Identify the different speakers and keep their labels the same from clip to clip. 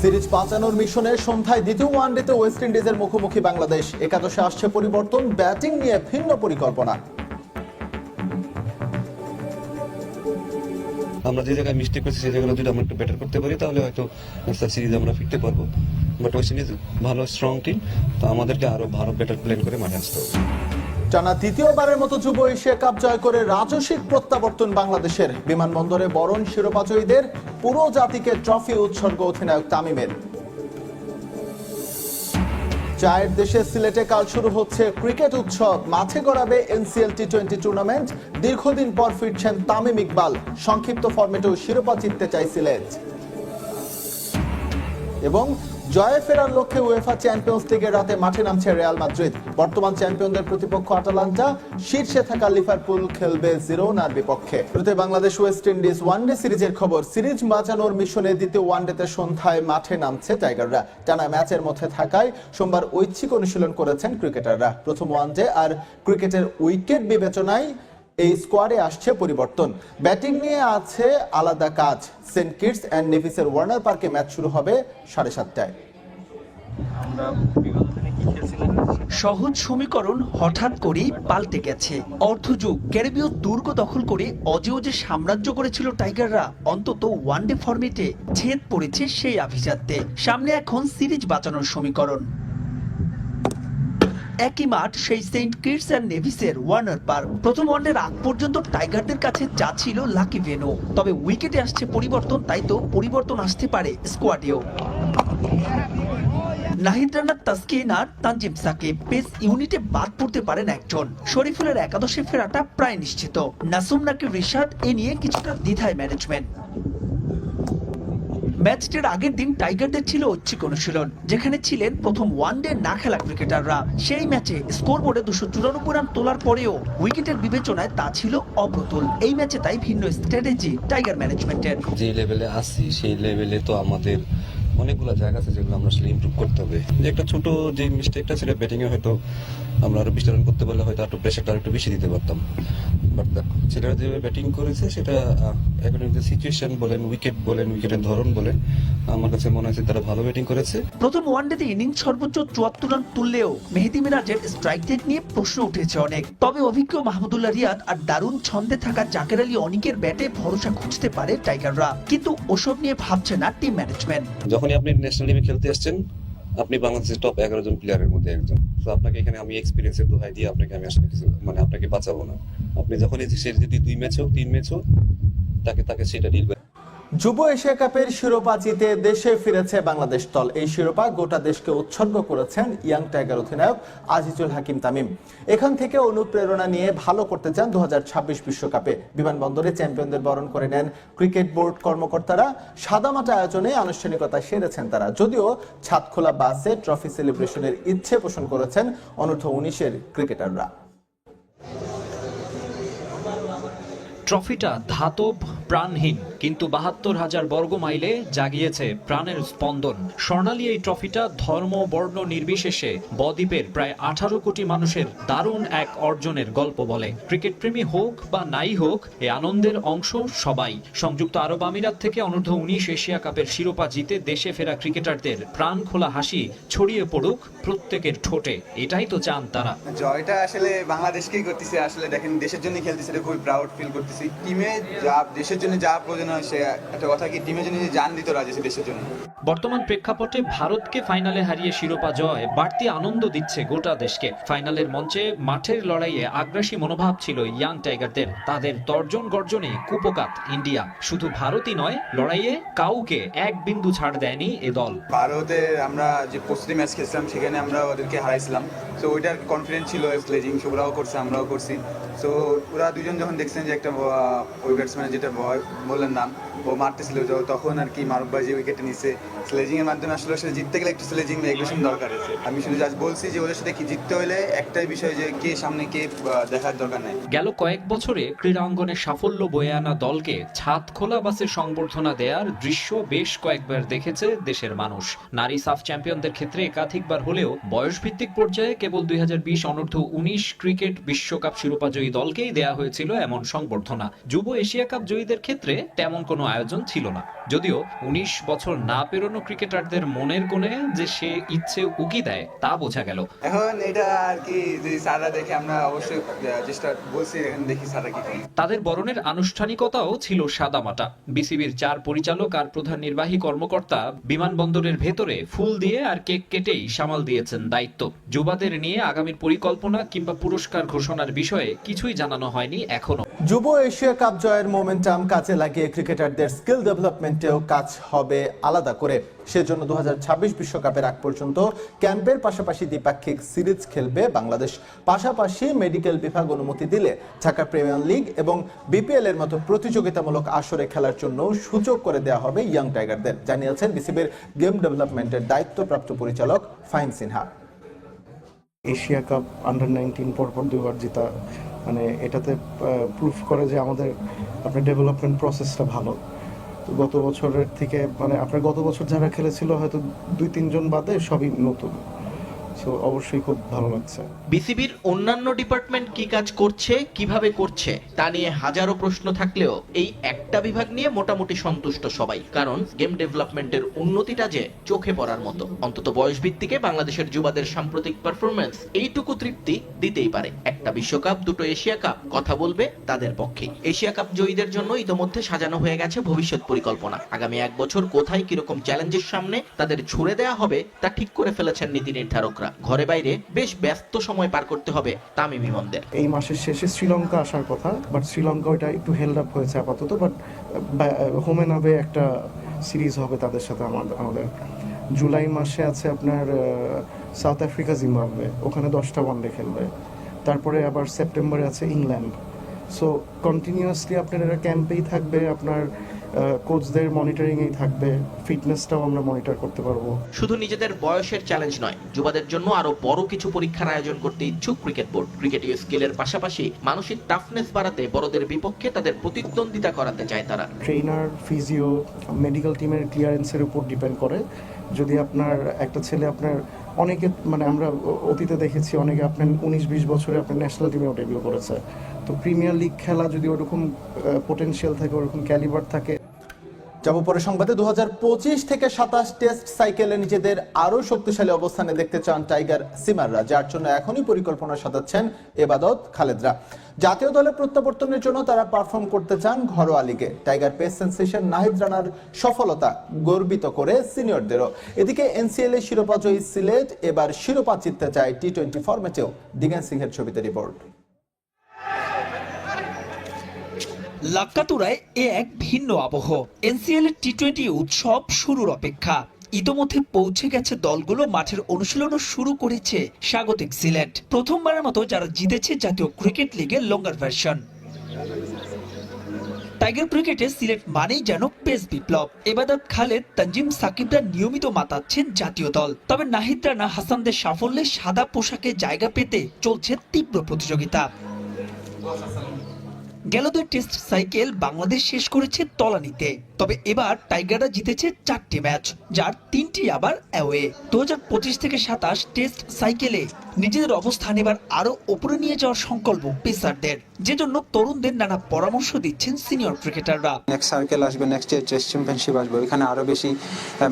Speaker 1: Series বাঁচানোর মিশনে সন্ধ্যায় দ্বিতীয় ওয়ানডেতে ওয়েস্ট ইন্ডিজের মুখোমুখি বাংলাদেশ। একাদশে আসছে পরিবর্তন, ব্যাটিং নিয়ে ভিন্ন পরিকল্পনা।
Speaker 2: আমরা যে জায়গায় মিস্টেক করছি সেই জায়গায় যদি আমরা একটু বেটার করতে পারি তাহলে হয়তো সিরিজ আমরা ফিরতে পারবো। বাট ওয়েস্ট ইন্ডিজ ভালো স্ট্রং টিম, তো আমাদেরকে আরো ভালো বেটার প্ল্যান করে মাঠে আসতে হবে।
Speaker 1: টানা তৃতীয়বারের মতো যুব এশিয়া কাপ জয় করে রাজস্বিক প্রত্যাবর্তন বাংলাদেশের। বিমানবন্দরে বরণ শিরোপাজয়ীদের, পুরো জাতিকে ট্রফি উৎসর্গ অধিনায়ক তামিমের। চায়ের দেশে সিলেটে কাল শুরু হচ্ছে ক্রিকেট উৎসব। মাঠে গড়াবে এনসিএল টি20 টুর্নামেন্ট। দীর্ঘদিন পর ফিরছেন তামিম ইকবাল। সংক্ষিপ্ত ফরম্যাটেও শিরোপা জিততে চায় সিলেট। এবং জয়ে ফেরার লক্ষ্যে উয়েফা চ্যাম্পিয়ন্স লিগের রাতে মাঠে নামছে রিয়াল মাদ্রিদ। বর্তমান চ্যাম্পিয়নদের প্রতিপক্ষ আটালান্টা, শীর্ষে থাকা লিভারপুল খেলবে জিরোনার বিপক্ষে। বাংলাদেশ ওয়েস্ট ইন্ডিজ ওয়ানডে সিরিজের খবর। সিরিজ বাঁচানোর মিশনে দ্বিতীয় ওয়ানডেতে সন্ধ্যায় মাঠে নামছে টাইগাররা। টানা ম্যাচের মধ্যে থাকায় সোমবার ঐচ্ছিক অনুশীলন করেছেন ক্রিকেটাররা। প্রথম ওয়ানডে আর ক্রিকেটের উইকেট বিবেচনায় এই স্কোয়াডে আসছে পরিবর্তন। ব্যাটিং নিয়ে আছে আলাদা কাজ। সেন্ট কিটস অ্যান্ড নেভিসের ওয়ার্নার পার্কে ম্যাচ শুরু হবে 7:30টায়।
Speaker 3: সহজ সমীকরণ হঠাৎ করেই পাল্টে গেছে। অর্ধযুগ ক্যারিবীয় দুর্গ দখল করে অজেয় যে সাম্রাজ্য করেছিল টাইগাররা, অন্তত ওয়ানডে ফরম্যাটে ছেদ পড়েছে সেই আভিজাত্যে। সামনে এখন সিরিজ বাঁচানোর সমীকরণ। একই মাঠ, সেই সেন্ট কিটস অ্যান্ড নেভিসের ওয়ার্নার পার্ক। প্রথম ওয়ানডের আগ পর্যন্ত টাইগারদের কাছে যা ছিল লাকি ভেন্যু। তবে উইকেটে আসছে পরিবর্তন, তাই তো পরিবর্তন আসতে পারে স্কোয়াডেও। নাহিদ রানার, তাসকিন আর তানজিম সাকিব পেস ইউনিটে বাদ পড়তে পারেন একজন। শরীফুলের একাদশে ফেরাটা প্রায় নিশ্চিত। নাসুম নাকি রিশাদ, এ নিয়ে কিছুটা দ্বিধায় ম্যানেজমেন্ট। ম্যাচটির আগের দিন টাইগারদের ছিল ঐচ্ছিক অনুশীলন, যেখানে ছিলেন প্রথম ওয়ানডে না খেলা ক্রিকেটাররা। সেই ম্যাচে স্কোরবোর্ডে 294 রান তোলার পরেও উইকেটের বিবেচনায় তা ছিল অপ্রতুল। এই ম্যাচে তাই ভিন্ন স্ট্র্যাটেজি টাইগার ম্যানেজমেন্টের।
Speaker 2: যে লেভেলে আসছি সেই লেভেলে তো আমাদের অনেকগুলো জায়গা আছে যেগুলো আমরা আসলে ইমপ্রুভ করতে হবে। যে একটা ছোট যে মিস্টেকটা সেটা ব্যাটিং এ হয়তো আমরা আরো 20 রান করতে পারলে হয়তো একটু প্রেশারটা একটু বেশি দিতে পারতাম। বাট সেটা যেভাবে ব্যাটিং করেছে সেটা এখন যে সিচুয়েশন বলেন, উইকেট বলেন, উইকেটের ধরন বলেন, আমার কাছে মনে হচ্ছে তারা ভালো ব্যাটিং করেছে।
Speaker 3: প্রথম ওয়ানডেতে ইনিংস সর্বোচ্চ 74 রান তুললেও মেহেদী মিরাজের স্ট্রাইক রেট নিয়ে প্রশ্ন উঠেছে অনেক। তবে অভিজ্ঞ মাহমুদুল্লাহ রিয়াদ আর দারুণ ছন্দে থাকা জাকের আলী অনিকের ব্যাটে ভরসা খুঁজতে পারে টাইগাররা। কিন্তু ওসব নিয়ে ভাবছে না টিম ম্যানেজমেন্ট।
Speaker 2: যখনই আপনি ন্যাশনাল টিমে খেলতে আসছেন, আপনি বাংলাদেশের টপ 11 জন প্লেয়ারের মধ্যে একজন। তো আপনাকে এখানে আমি এক্সপিরিয়েন্সের দোহাই দিয়ে আপনাকে আমি আসলে কিছু আপনাকে বাঁচাবো না। আপনি যখনই সে যদি 2 ম্যাচ হোক 3 ম্যাচ হোক তাকে সেটা ডিল করে।
Speaker 1: যুব এশিয়া কাপের শিরোপা জিতে দেশে ফিরেছে বাংলাদেশ দল। এই শিরোপা গোটা দেশকে উৎসর্গ করেছেন ইয়াং টাইগার অধিনায়ক আজিজুল হাকিম তামিম। এখান থেকে অনুপ্রেরণা নিয়ে ভালো করতে চান 2026 বিশ্বকাপে। বিমানবন্দরে চ্যাম্পিয়নদের বরণ করে নেন ক্রিকেট বোর্ড কর্মকর্তারা। সাদামাটা আয়োজনে আনুষ্ঠানিকতা সেরেছেন তারা। যদিও ছাদখোলা বাসে ট্রফি সেলিব্রেশনের ইচ্ছে পোষণ করেছেন অনূর্ধ্ব 19-এর ক্রিকেটাররা।
Speaker 4: ট্রফিটা ধাতব, প্রাণহীন, কিন্তু 72,000 বর্গ মাইলে জাগিয়েছে প্রাণের স্পন্দন। স্বর্ণালী এই ট্রফিটা ধর্ম বর্ণ নির্বিশেষে বদ্বীপের প্রায় 18 কোটি মানুষের দারুণ এক অর্জনের গল্প বলে। ক্রিকেট প্রেমী হোক বা নাই হোক, এ আনন্দের অংশ সবাই। সংযুক্ত আরব আমিরাত থেকে অনূর্ধ্ব 19 এশিয়া কাপের শিরোপা জিতে দেশে ফেরা ক্রিকেটারদের প্রাণ খোলা হাসি ছড়িয়ে পড়ুক প্রত্যেকের ঠোঁটে, এটাই তো চান তারা।
Speaker 5: জয়টা আসলে বাংলাদেশকেই করতেছে। আসলে দেখেন, দেশের জন্য খেলতেছে, খুবই প্রাউড ফিল করতেছি। টিমে যা দেশের জন্য যা প্রয়োজন হয়, সে একটা কথা কি টিমের জন্য জান দিতে রাজি আছে দেশের জন্য।
Speaker 4: বর্তমান প্রেক্ষাপটে ভারতকে ফাইনালে হারিয়ে শিরোপা জয় বাড়তি আনন্দ দিচ্ছে গোটা দেশকে। ফাইনালের মঞ্চে মাঠের লড়াইয়ে আগ্রাসী মনোভাব ছিল ইয়াং টাইগারদের। তাদের তর্জন গর্জনে কুপোকাত ইন্ডিয়া। শুধু ভারতই নয়, লড়াইয়ে কাউকে এক বিন্দু ছাড় দেয়নি এ দল।
Speaker 5: ভারতে আমরা যে প্রস্তুতি ম্যাচ খেলছিলাম সেখানে আমরা ওদেরকে হারাইছিলাম। তো ওইটার কনফিডেন্স ছিল, স্লেজিং ওরাও করছে, আমরাও করছি। সো ওরা দুজন যখন দেখছেন যে একটা ওই ব্যাটসম্যান যেটা বললেন নাম, ও মারতেছিল, তখন আর কি মারুফ ভাই যে উইকেটে নিচ্ছে, স্লেজিং এর মাধ্যমে আসলে জিততে গেলে একটু স্লেজিং এগ্রেশন দরকার আছে। আমি শুধু জাস্ট বলছি যে ওদের সাথে কি জিততে হলে একটাই বিষয়, যে কে সামনে কে দেখার দরকার নেই।
Speaker 4: গেল কয়েক বছরে ক্রীড়া অঙ্গনে সাফল্য বয়ে আনা দলকে ছাদ খোলা বাসে সংবর্ধনা দেওয়ার দৃশ্য বেশ কয়েকবার দেখেছে দেশের মানুষ। নারী সাফ চ্যাম্পিয়নদের ক্ষেত্রে একাধিকবার হলেও বয়সভিত্তিক পর্যায়ে কেবল 2020 অনূর্ধ্ব 19 ক্রিকেট বিশ্বকাপ শিরোপা জয়ী দলকেই দেয়া হয়েছিল এমন সংবর্ধনা। যুব এশিয়া কাপ জয়ীদের ক্ষেত্রে তেমন কোনো আয়োজন ছিল না। যদিও ১৯ বছর না পেরোনো ক্রিকেটারদের মনের কোণে যে সে ইচ্ছে উকি দেয় তা বোঝা গেল।
Speaker 5: এখন এটা আর কি যদি স্যাররা দেখে আমরা অবশ্যই চেষ্টা বলছি, এখন দেখি স্যাররা কি করে।
Speaker 4: তাদের বরণের আনুষ্ঠানিকতাও ছিল সাদামাটা। বিসিবির 4 পরিচালক আর প্রধান নির্বাহী কর্মকর্তা বিমানবন্দরের ভেতরে ফুল দিয়ে আর কেক কেটেই সামাল দিয়েছেন দায়িত্ব। যুবাদের নিয়ে আগামীর পরিকল্পনা কিংবা পুরস্কার ঘোষণার বিষয়ে কিছুই জানানো হয়নি এখনো।
Speaker 1: যুব এশিয়া কাপ জয়ের মোমেন্টাম কাজে লাগিয়ে ক্রিকেটারদের স্কিল ডেভেলপমেন্টেও কাজ হবে আলাদা করে। সেজন্য 2026 বিশ্বকাপের আগ পর্যন্ত ক্যাম্পের পাশাপাশি দ্বিপাক্ষিক সিরিজ খেলবে বাংলাদেশ। পাশাপাশি মেডিকেল বিভাগ অনুমতি দিলে ঢাকা প্রিমিয়ার লিগ এবং বিপিএল এর মতো প্রতিযোগিতামূলক আসরে খেলার জন্য সুযোগ করে দেওয়া হবে ইয়াং টাইগারদের, জানিয়েছেন বিসিবির গেম ডেভেলপমেন্টের দায়িত্বপ্রাপ্ত পরিচালক Fahim Sinha.
Speaker 6: Asia cup under 19 পরপর 2বার জেতা, মানে এটাতে প্রুফ করে যে আমাদের আপনার ডেভেলপমেন্ট প্রসেসটা ভালো। তো গত বছরের থেকে মানে আপনার গত বছর যারা খেলেছিল হয়তো 2-3 জন বাদে সবই নতুন, সো অবশ্যই খুব ভালো লাগছে।
Speaker 7: বিসিবির অন্যান্য ডিপার্টমেন্ট কি কাজ করছে, কিভাবে করছে তা নিয়ে হাজারো প্রশ্ন থাকলেও এই একটা বিভাগ নিয়ে মোটামুটি সন্তুষ্ট সবাই, কারণ গেম ডেভেলপমেন্টের উন্নতিটা যে চোখে পড়ার মতো। অন্তত বয়স ভিত্তিকে বাংলাদেশের যুবাদের সাম্প্রতিক পারফরমেন্স এইটুকু তৃপ্তি দিতেই পারে। একটা বিশ্বকাপ, দুটো এশিয়া কাপ কথা বলবে তাদের পক্ষে। এশিয়া কাপ জয়ীদের জন্য ইতোমধ্যে সাজানো হয়ে গেছে ভবিষ্যৎ পরিকল্পনা। আগামী 1 বছর কোথায় কিরকম চ্যালেঞ্জের সামনে তাদের ছুড়ে দেওয়া হবে তা ঠিক করে ফেলেছেন নীতি নির্ধারকরা। ঘরে বাইরে বেশ ব্যস্ত সময় পার করতে হবে তামিম ইমনদের।
Speaker 6: এই মাসের শেষে শ্রীলঙ্কা আসার কথা, বাট শ্রীলঙ্কা ওইটা একটু হেল্ড আপ হয়েছে আপাতত, বাট হোম এন্ড অ্যাওয়ে একটা সিরিজ হবে তাদের সাথে আমাদের। জুলাই মাসে আছে আপনার সাউথ আফ্রিকা, জিম্বাবুয়ে, ওখানে 10টা ওয়ানডে খেলবে। তারপরে আবার সেপ্টেম্বরে আছে ইংল্যান্ড। সো কন্টিনিউয়াসলি আপনার এরা ক্যাম্পেই থাকবে, আপনার কোচদের মনিটরিংয়েই থাকবে, ফিটনেসটাও আমরা মনিটর করতে পারবো।
Speaker 7: শুধু নিজেদের বয়সের চ্যালেঞ্জ নয়, যুবাদের জন্য আরো বড় কিছু পরীক্ষার আয়োজন করতে ইচ্ছুক ক্রিকেট বোর্ড। ক্রিকেটীয় স্কিলের পাশাপাশি মানসিক টাফনেস বাড়াতে বড়দের বিপক্ষে তাদের প্রতিদ্বন্দ্বিতা করাতে চায় তারা।
Speaker 6: ট্রেনার, ফিজিও, মেডিকেল টিমের ক্লিয়ারেন্সের উপর ডিপেন্ড করে। যদি আপনার একটা ছেলে আপনার অনেকে মানে আমরা অতীতে দেখেছি অনেকে আপনার 19-20 বছরে আপনার ন্যাশনাল টিমেও ডেবিউ করেছে। তো প্রিমিয়ার লিগ খেলা যদি ওরকম পোটেনশিয়াল থাকে, ওরকম ক্যালিবার থাকে।
Speaker 1: যাব পরে সংবাদে। 2025 থেকে 27 টেস্ট সাইকেলে নিজেদের আরো শক্তিশালী অবস্থানে দেখতে চান টাইগার সিমাররা, যার জন্য এখনই পরিকল্পনা সাজাচ্ছেন এবাদত খালেদরা। জাতীয় দলে প্রত্যাবর্তনের জন্য তারা পারফর্ম করতে চান ঘরোয়া লিগে। টাইগার পেস সেন্সেশন নাহিদ রানার সফলতা গর্বিত করে সিনিয়রদেরও। এদিকে এনসিএল এ শিরোপাজয়ী সিলেট এবার শিরোপা জিততে চায় টি-20 ফরম্যাটেও। দিগেন সিংহের ছবিতে রিপোর্ট।
Speaker 3: লাক্কাতুরায় এ এক ভিন্ন আবহ। এনসিএল এর টি-20 উৎসব শুরুর অপেক্ষা। ইতোমধ্যে পৌঁছে গেছে দলগুলো, মাঠের অনুশীলনও শুরু করেছে স্বাগতিক সিলেট। প্রথমবারের মতো যারা জিতেছে জাতীয় ক্রিকেট লিগের লঙ্গার ভার্সন। টাইগার ক্রিকেটে সিলেট মানেই যেন পেস বিপ্লব। এবাদত খালেদ, তানজিম সাকিবরা নিয়মিত মাতাচ্ছেন জাতীয় দল। তবে নাহিদ রানা, হাসানদের সাফল্যে সাদা পোশাকে জায়গা পেতে চলছে তীব্র প্রতিযোগিতা। গেল 2 টেস্ট সাইকেল বাংলাদেশ শেষ করেছে তলানিতে। তবে এবার টাইগাররা জিতেছে 4টি ম্যাচ, যার 3টি আবার অ্যাওয়ে। 2025 থেকে 27 টেস্ট সাইকেলে নিজেদের অবস্থান এবার আরো উপরে নিয়ে যাওয়ার সংকল্প পেসারদের, যে জন্য তরুণদের নানা পরামর্শ দিচ্ছেন সিনিয়র ক্রিকেটাররা।
Speaker 8: নেক্সট সার্কেল আসবে, নেক্সট টেস্ট চ্যাম্পিয়নশিপ আসবে, ওইখানে আরো বেশি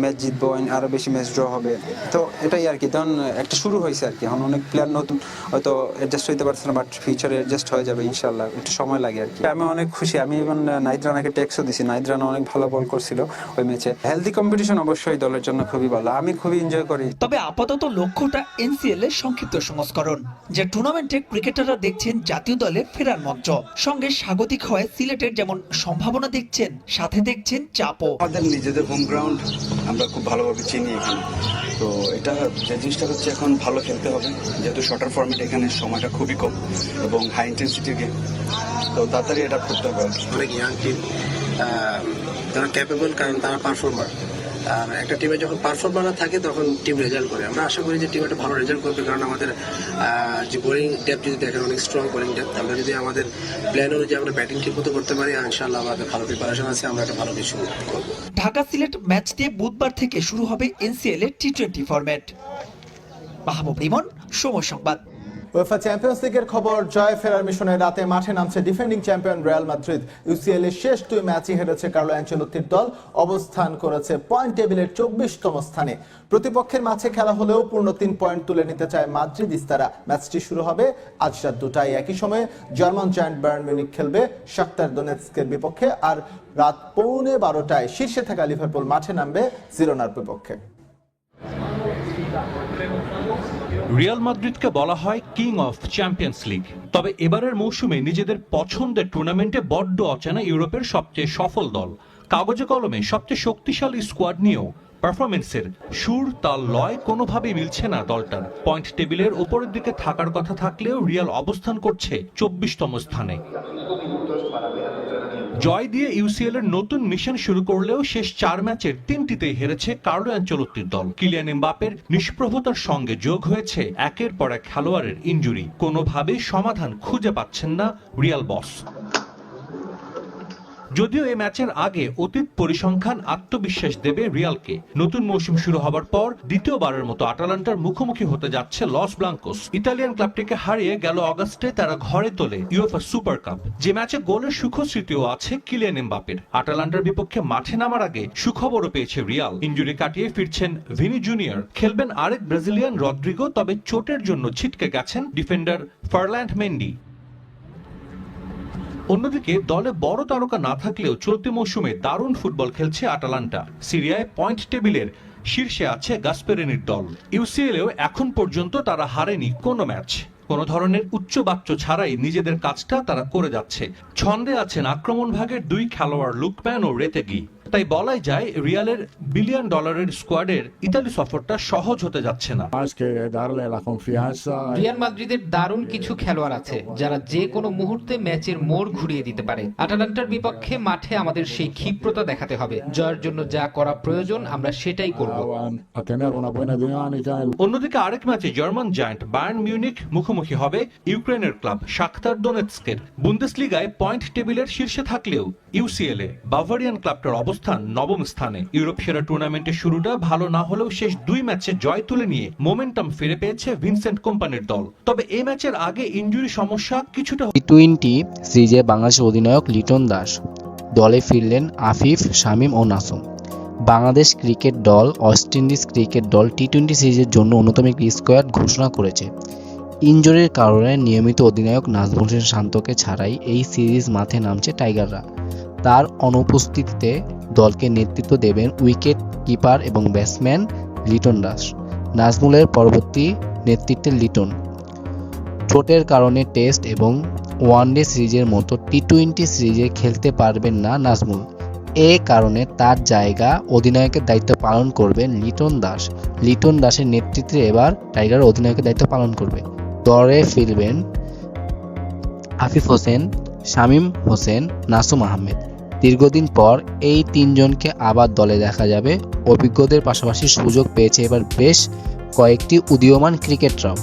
Speaker 8: ম্যাচ জিতবো, আরো বেশি ম্যাচ ড্র হবে। তো এটাই আর কি, তখন একটা শুরু হয়েছে আর কি। এখন অনেক প্লেয়ার নতুন, হয়তো অ্যাডজাস্ট হইতে পারছে না, বাট ফিউচারে অ্যাডজাস্ট হয়ে যাবে ইনশাল্লাহ। একটু সময় লাগে আর কি। আমি অনেক খুশি। আমি এবং নাহিদ রানাকে টেক্সও দিছি। নাহিদ রানা অনেক ভালো বল করছিল ওই ম্যাচে। হেলদি কম্পিটিশন অবশ্যই দলের জন্য খুবই ভালো, আমি খুবই এনজয় করি।
Speaker 3: তবে আপাতত লক্ষ্যটা এনসিএল এর সংক্ষিপ্ত সংস্করণ, যে টুর্নামেন্টে ক্রিকেটাররা দেখছেন জাতীয় দলে ফেরার মঞ্চ। সঙ্গে স্বাগতিক হয়ে সিলেটের যেমন সম্ভাবনা দেখছেন, সাথে দেখছেন চাপও।
Speaker 9: আমাদের নিজেদের হোম গ্রাউন্ড, আমরা খুব ভালোভাবে চিনি এখানে। তো এটা যে জিনিসটা হচ্ছে এখন ভালো খেলতে হবে, যেহেতু শর্টার ফর্মেট এখানে সময়টা খুবই কম এবং হাই ইন্টেন্সিটির গেম, তো তাড়াতাড়ি এটা করতে হবে।
Speaker 10: অনেক ইয়াং টিম, তারা ক্যাপেবল, কারণ তারা পারফর্মার। আর একটা টিমে যখন পারফর্মাররা থাকে তখন টিম রেজাল্ট করে। আমরা আশা করি যে টিম একটা ভালো রেজাল্ট করবে, কারণ আমাদের যে বোলিং ডেপথ যদি দেখেন, অনেক স্ট্রং বোলিং ডেপথ। আমরা যদি আমাদের প্ল্যান অনুযায়ী আমরা ব্যাটিং ঠিক মতো করতে পারি, ইনশাআল্লাহ আমাদের ভালো প্রিপারেশন আছে, আমরা একটা ভালো কিছু করব।
Speaker 3: ঢাকা সিলেট ম্যাচ দিয়ে বুধবার থেকে শুরু হবে এনসিএল এর টি-20 ফরম্যাট। মাহবুব রিমন, সময় সংবাদ।
Speaker 1: উয়েফা চ্যাম্পিয়ন্স লিগের খবর, জয় ফেরার মিশনে রাতে মাঠে নামছে defending champion Real Madrid. UCL এর শেষ 2 ম্যাচই হেরেছে কার্লো অ্যানচেলোত্তির দল, অবস্থান করেছে পয়েন্ট টেবিলের 24তম স্থানে। প্রতিপক্ষের মাঝে খেলা হলেও পূর্ণ 3 পয়েন্ট তুলে নিতে চায় মাদ্রিদিস্তারা। ম্যাচটি শুরু হবে আজ রাত 2টায়। একই সময়ে জার্মান জায়ান্ট বায়ার্ন মিউনিখ খেলবে শাখতার দোনেৎস্কের বিপক্ষে, আর রাত 11:15টায় শীর্ষে থাকা লিভারপুল মাঠে নামবে জিরোনার বিপক্ষে।
Speaker 4: রিয়াল মাদ্রিদকে বলা হয় কিং অফ চ্যাম্পিয়ন্স লিগ, তবে এবারের মৌসুমে নিজেদের পছন্দের টুর্নামেন্টে বড্ড অচেনা ইউরোপের সবচেয়ে সফল দল। কাগজে কলমে সবচেয়ে শক্তিশালী স্কোয়াড নিয়েও পারফরমেন্সের সুর তাল লয় কোনোভাবেই মিলছে না দলটার। পয়েন্ট টেবিলের উপরের দিকে থাকার কথা থাকলেও রিয়াল অবস্থান করছে 24তম স্থানে। জয় দিয়ে ইউসিএল এর নতুন মিশন শুরু করলেও শেষ 4 ম্যাচের 3টিতেই হেরেছে কার্লো অ্যানচেলোত্তির দল। কিলিয়ান এমবাপ্পের নিষ্প্রভতার সঙ্গে যোগ হয়েছে একের পর এক খেলোয়াড়ের ইনজুরি। কোনোভাবেই সমাধান খুঁজে পাচ্ছেন না রিয়াল বস। যদিও এই ম্যাচের আগে অতীত পরিসংখ্যান আত্মবিশ্বাস দেবে রিয়ালকে। নতুন মৌসুম শুরু হবার পর দ্বিতীয়বারের মতো আটালান্টার মুখোমুখি হতে যাচ্ছে লস ব্লাঙ্কোস। ইতালিয়ান ক্লাবটিকে হারিয়ে গেল অগাস্টে তারা ঘরে তোলে ইউএফা সুপার কাপ, যে ম্যাচে গোলের সুখস্মৃতিও আছে কিলিয়ান এমবাপ্পের। আটালান্টার বিপক্ষে মাঠে নামার আগে সুখবরও পেয়েছে রিয়াল। ইনজুরি কাটিয়ে ফিরছেন ভিনি জুনিয়র, খেলবেন আরেক ব্রাজিলিয়ান রদ্রিগো, তবে চোটের জন্য ছিটকে গেছেন ডিফেন্ডার ফার্ল্যান্ড মেন্ডি। অন্যদিকে দলে বড় তারকা না থাকলেও চলতি মৌসুমে দারুণ ফুটবল খেলছে আটালান্টা। সিরিয়ায় পয়েন্ট টেবিলের শীর্ষে আছে গাসপেরিনির দল। ইউসিএলেও এখন পর্যন্ত তারা হারেনি কোনো ম্যাচ। কোনো ধরনের উচ্চবাচ্য ছাড়াই নিজেদের কাজটা তারা করে যাচ্ছে। ছন্দে আছেন আক্রমণ ভাগের 2 খেলোয়াড় লুকম্যান ও রেতেগি। তাই বলাই যায় রিয়ালের $1 বিলিয়ন স্কোয়াডের ইতালি সফরটা সহজ হতে যাচ্ছে না।
Speaker 11: রিয়াল মাদ্রিদের দারুণ কিছু খেলোয়াড় আছে যারা যে কোনো মুহূর্তে ম্যাচের মোড় ঘুরিয়ে দিতে পারে। আটালান্টার বিপক্ষে মাঠে আমাদের সেই ক্ষিপ্রতা দেখাতে হবে। জয়ের জন্য যা করা প্রয়োজন আমরা সেটাই করব।
Speaker 4: অন্যদিকে আরেক ম্যাচে জার্মান জায়ান্ট বায়ার্ন মিউনিখ মুখোমুখি হবে ইউক্রেনের ক্লাব শাখতার দোনেৎস্কের। বুন্দেসলিগায় পয়েন্ট টেবিলের শীর্ষে থাকলেও ইউসিএলে বাভারিয়ান ক্লাবটার অবস্থান 9ম স্থানে। ইউরোপ সেরা টুর্নামেন্টের শুরুটা ভালো না হলেও শেষ 2 ম্যাচে জয় তুলে নিয়ে মোমেন্টাম ফিরে পেয়েছে ভিনসেন্ট কোম্পানির দল। তবে এই ম্যাচের আগে ইনজুরি সমস্যা কিছুটা।
Speaker 12: টি20 সিরিজে বাংলাদেশের অধিনায়ক লিটন দাস, দলে ফিরলেন আফিফ, শামীম ও নাসুম। বাংলাদেশ ক্রিকেট দল ওয়েস্ট ইন্ডিজ ক্রিকেট দল টি20 সিরিজের জন্য অন্যতম একটি স্কোয়াড ঘোষণা করেছে। ইনজুরির কারণে নিয়মিত অধিনায়ক নাজমুল হোসেন শান্তকে ছাড়াই এই সিরিজ মাঠে নামছে টাইগাররা। তার অনুপস্থিতিতে দলকে নেতৃত্ব দেবেন উইকেট কিপার এবং ব্যাটসম্যান লিটন দাস। নাজমুলের পরবর্তী নেতৃত্বে লিটন। চোটের কারণে টেস্ট এবং ওয়ানডে সিরিজের মতো টি20 সিরিজে খেলতে পারবেন না নাজমুল। এ কারণে তার জায়গা অধিনায়কের দায়িত্ব পালন করবেন লিটন দাস। লিটন দাসের নেতৃত্বে এবার টাইগার অধিনায়কের দায়িত্ব পালন করবে। দলে ফিরবেন আফিফ হোসেন, শামীম হোসেন, নাসুম আহমেদ। দীর্ঘদিন পর এই 3 জনকে আবার দলে দেখা যাবে। অভিজ্ঞদের পাশাপাশি সুযোগ পেয়েছে এবার বেশ কয়েকটি উদীয়মান ক্রিকেটারও।